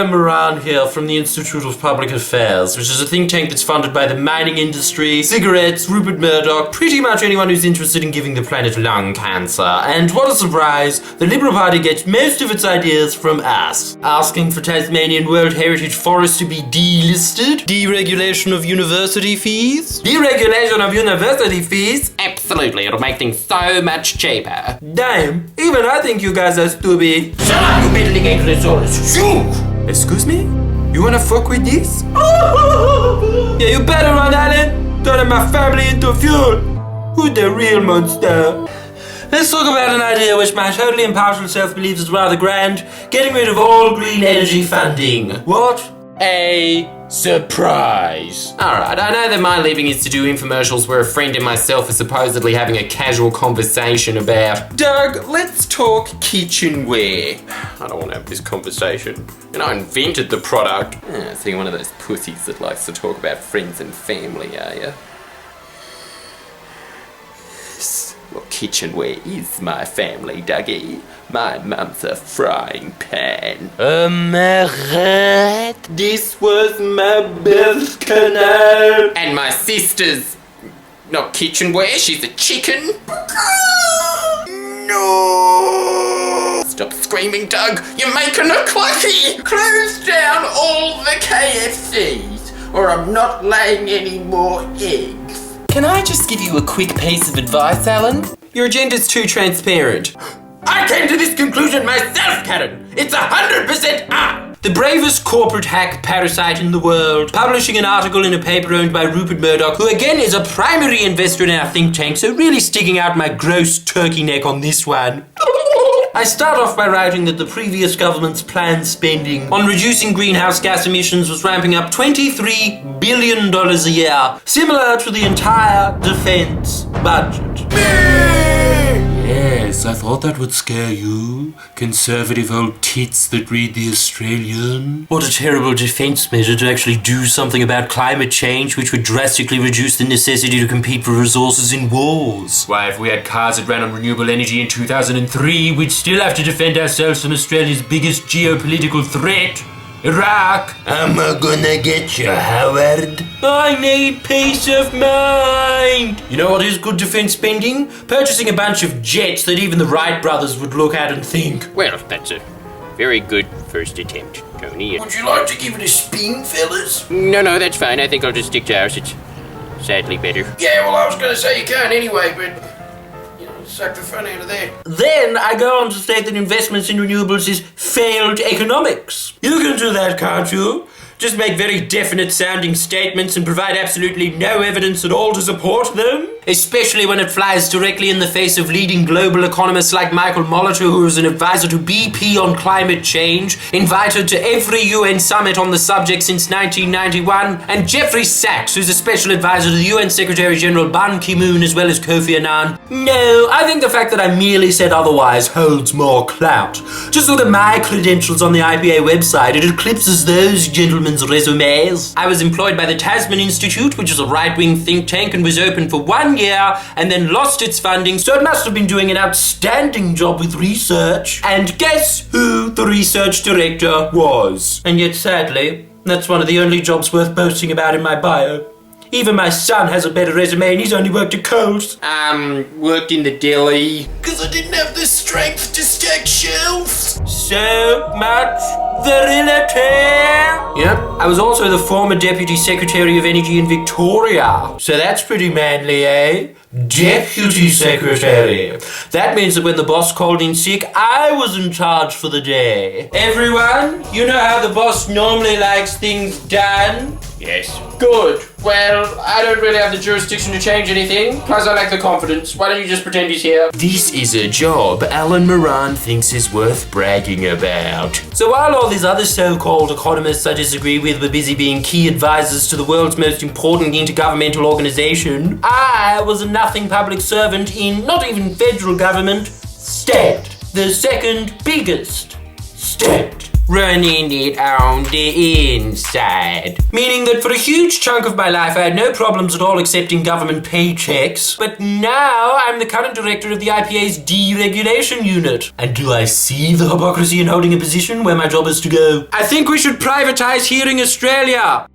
Alan Moran here from the Institute of Public Affairs, which is a think tank that's funded by the mining industry, cigarettes, Rupert Murdoch, pretty much anyone who's interested in giving the planet lung cancer. And what a surprise, the Liberal Party gets most of its ideas from us. Asking for Tasmanian World Heritage Forest to be delisted, deregulation of university fees. Deregulation of university fees? Absolutely, it'll make things so much cheaper. Damn, even I think you guys are stupid. Shut up, you meddling Ankylosaurus. Shoo! Excuse me? You wanna fuck with this? Yeah, you better run, Alan. Turning my family into fuel. Who's the real monster? Let's talk about an idea which my totally impartial self believes is rather grand. Getting rid of all green energy funding. What? A surprise. Alright, I know that my leaving is to do infomercials where a friend and myself are supposedly having a casual conversation about, Doug, let's talk kitchenware. I don't want to have this conversation. And I invented the product. So you're one of those pussies that likes to talk about friends and family, are you? Well, kitchenware is my family, Dougie. My mum's a frying pan. This was my birth canal. And my sister's not kitchenware, she's a chicken. No! Stop screaming, Doug. You're making a clucky. Close down all the KFCs, or I'm not laying any more eggs. Can I just give you a quick piece of advice, Alan? Your agenda's too transparent. I came to this conclusion myself, Karen. It's 100% up. The bravest corporate hack parasite in the world, publishing an article in a paper owned by Rupert Murdoch, who again is a primary investor in our think tank, so really sticking out my gross turkey neck on this one. I start off by writing that the previous government's planned spending on reducing greenhouse gas emissions was ramping up $23 billion a year, similar to the entire defense budget. Yes, I thought that would scare you, conservative old tits that read The Australian. What a terrible defense measure to actually do something about climate change, which would drastically reduce the necessity to compete for resources in wars. Why, if we had cars that ran on renewable energy in 2003, we'd still have to defend ourselves from Australia's biggest geopolitical threat, Iraq. I'm gonna get you, Howard. I need peace of mind. You know what is good defense spending? Purchasing a bunch of jets that even the Wright brothers would look at and think, well, that's a very good first attempt, Tony. Would you like to give it a spin, fellas? No, that's fine. I think I'll just stick to ours. It's sadly better. Yeah, well, I was gonna say you can't anyway, but suck the fun out of that. Then I go on to state that investments in renewables is failed economics. You can do that, can't you? Just make very definite sounding statements and provide absolutely no evidence at all to support them. Especially when it flies directly in the face of leading global economists like Michael Molitor, who is an advisor to BP on climate change, invited to every UN summit on the subject since 1991, and Jeffrey Sachs, who's a special advisor to the UN Secretary General Ban Ki-moon as well as Kofi Annan. No, I think the fact that I merely said otherwise holds more clout. Just look at my credentials on the IPA website. It eclipses those gentlemen's resumes. I was employed by the Tasman Institute, which is a right-wing think tank and was open for 1 year and then lost its funding, so it must have been doing an outstanding job with research. And guess who the research director was? And yet, sadly, that's one of the only jobs worth boasting about in my bio. Even my son has a better resume and he's only worked at Coles. Worked in the deli. Because I didn't have the strength to stack shelves. So much virility. Yep, I was also the former Deputy Secretary of Energy in Victoria. So that's pretty manly, eh? Deputy Secretary. That means that when the boss called in sick, I was in charge for the day. Everyone, you know how the boss normally likes things done? Yes. Good. Well, I don't really have the jurisdiction to change anything. Plus, I lack the confidence. Why don't you just pretend he's here? This is a job Alan Moran thinks is worth bragging about. So while all these other so-called economists I disagree with were busy being key advisors to the world's most important intergovernmental organization, I was a nothing public servant in not even federal government, state. The second biggest state. running it on the inside. Meaning that for a huge chunk of my life I had no problems at all accepting government paychecks, but now I'm the current director of the IPA's deregulation unit. And do I see the hypocrisy in holding a position where my job is to go, I think we should privatize Hearing Australia?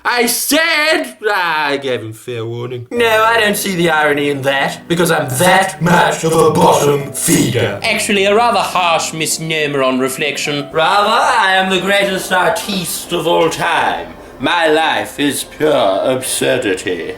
I said... I gave him fair warning. No, I don't see the irony in that, because I'm that much of a bottom feeder. Actually, a rather harsh misnomer on reflection. Rather, I am the greatest artiste of all time. My life is pure absurdity.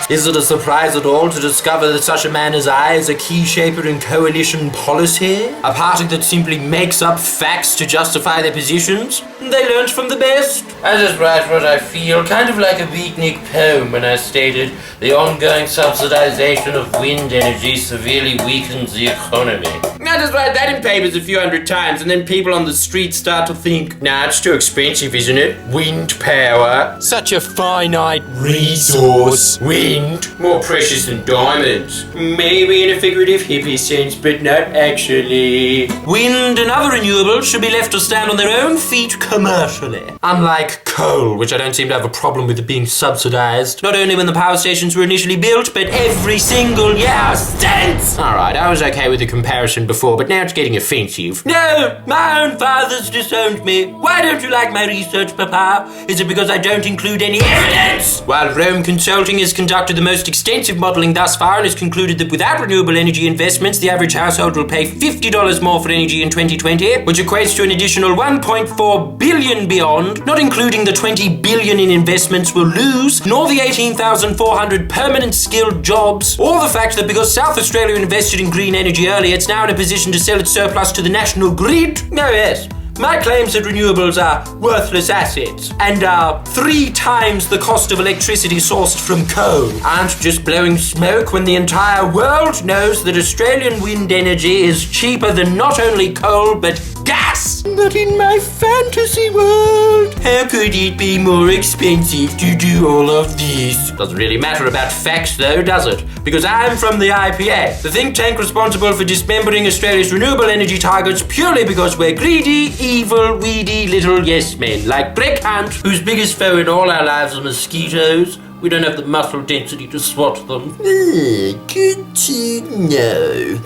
Is it a surprise at all to discover that such a man as I is a key shaper in coalition policy? A party that simply makes up facts to justify their positions? They learnt from the best. I just write what I feel, kind of like a beatnik poem when I stated the ongoing subsidization of wind energy severely weakens the economy. I just write that in papers a few hundred times and then people on the street start to think, nah, it's too expensive, isn't it? Wind power. Such a finite resource. Wind. More precious than diamonds. Maybe in a figurative hippie sense, but not actually. Wind and other renewables should be left to stand on their own feet commercially. Unlike coal, which I don't seem to have a problem with it being subsidized. Not only when the power stations were initially built, but every single year since. Alright, I was okay with the comparison before, but now it's getting offensive. No, my own father's disowned me. Why don't you like my research, Papa? Is it because I don't include any evidence? While Rome Consulting has conducted the most extensive modelling thus far and has concluded that without renewable energy investments, the average household will pay $50 more for energy in 2020, which equates to an additional $1.4 billion beyond, not including the $20 billion in investments we'll lose, nor the 18,400 permanent skilled jobs, or the fact that because South Australia invested in green energy early, it's now in a position to sell its surplus to the national grid. No, yes. My claims that renewables are worthless assets and are 3 times the cost of electricity sourced from coal aren't just blowing smoke when the entire world knows that Australian wind energy is cheaper than not only coal but gas. But in my fantasy world, how could it be more expensive to do all of this? Doesn't really matter about facts though, does it? Because I'm from the IPA, the think tank responsible for dismembering Australia's renewable energy targets purely because we're greedy, evil, weedy little yes men like Breck Hunt, whose biggest foe in all our lives are mosquitoes. We don't have the muscle density to swat them. Good to know.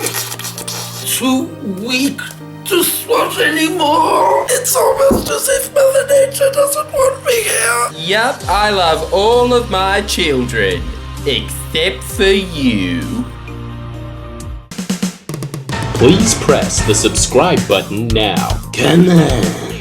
Too weak to swat anymore. It's almost as if Mother Nature doesn't want me here. Yep, I love all of my children, except for you. Please press the subscribe button now. Come on.